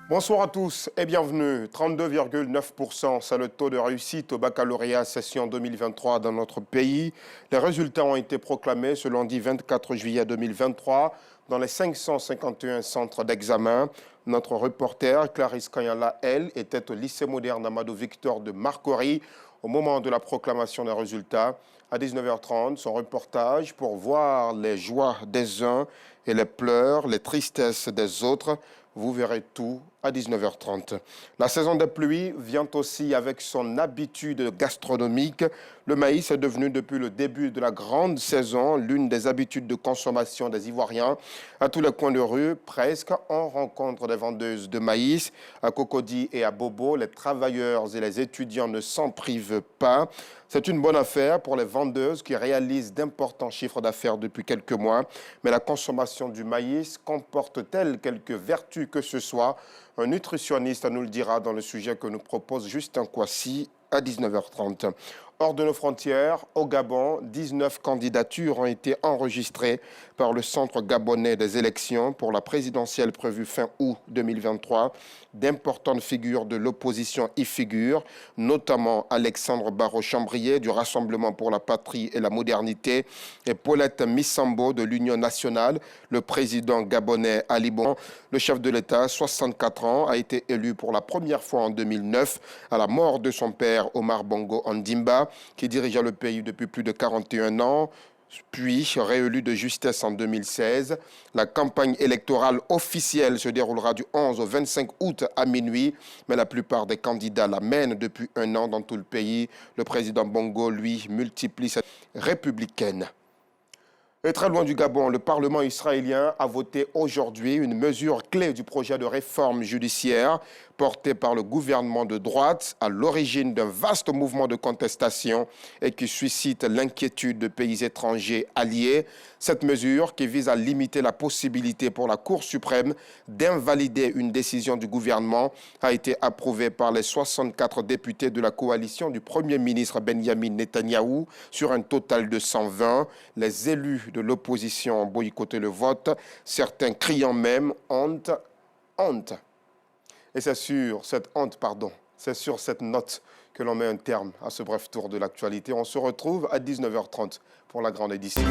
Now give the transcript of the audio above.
Bonsoir à tous et bienvenue. 32,9%, c'est le taux de réussite au baccalauréat session 2023 dans notre pays. Les résultats ont été proclamés ce lundi 24 juillet 2023 dans les 551 centres d'examen. Notre reporter Clarisse Kanyala, elle, était au lycée moderne Amadou Victor de Marcory au moment de la proclamation des résultats. À 19h30, son reportage pour voir les joies des uns et les pleurs, les tristesses des autres. Vous verrez tout à 19h30. La saison des pluies vient aussi avec son habitude gastronomique. Le maïs est devenu depuis le début de la grande saison l'une des habitudes de consommation des Ivoiriens. À tous les coins de rue, presque, on rencontre des vendeuses de maïs. À Cocody et à Bobo, les travailleurs et les étudiants ne s'en privent pas. C'est une bonne affaire pour les vendeuses qui réalisent d'importants chiffres d'affaires depuis quelques mois. Mais la consommation du maïs comporte-t-elle quelques vertus que ce soit? Un nutritionniste nous le dira dans le sujet que nous propose Justin Kouassi à 19h30. Hors de nos frontières, au Gabon, 19 candidatures ont été enregistrées par le Centre gabonais des élections pour la présidentielle prévue fin août 2023. D'importantes figures de l'opposition y figurent, notamment Alexandre Barreau-Chambrier du Rassemblement pour la patrie et la modernité et Paulette Missambo de l'Union nationale. Le président gabonais Ali Bongo, le chef de l'État, 64 ans, a été élu pour la première fois en 2009 à la mort de son père Omar Bongo Ondimba, qui dirigeait le pays depuis plus de 41 ans, puis réélu de justesse en 2016. La campagne électorale officielle se déroulera du 11 au 25 août à minuit, mais la plupart des candidats la mènent depuis un an dans tout le pays. Le président Bongo, lui, multiplie cette républicaine. Et très loin du Gabon, le Parlement israélien a voté aujourd'hui une mesure clé du projet de réforme judiciaire porté par le gouvernement de droite à l'origine d'un vaste mouvement de contestation et qui suscite l'inquiétude de pays étrangers alliés. Cette mesure, qui vise à limiter la possibilité pour la Cour suprême d'invalider une décision du gouvernement, a été approuvée par les 64 députés de la coalition du Premier ministre Benjamin Netanyahou sur un total de 120. Les élus de l'opposition ont boycotté le vote, certains criant même « honte, honte ». Et c'est sur cette c'est sur cette note que l'on met un terme à ce bref tour de l'actualité. On se retrouve à 19h30 pour la grande édition.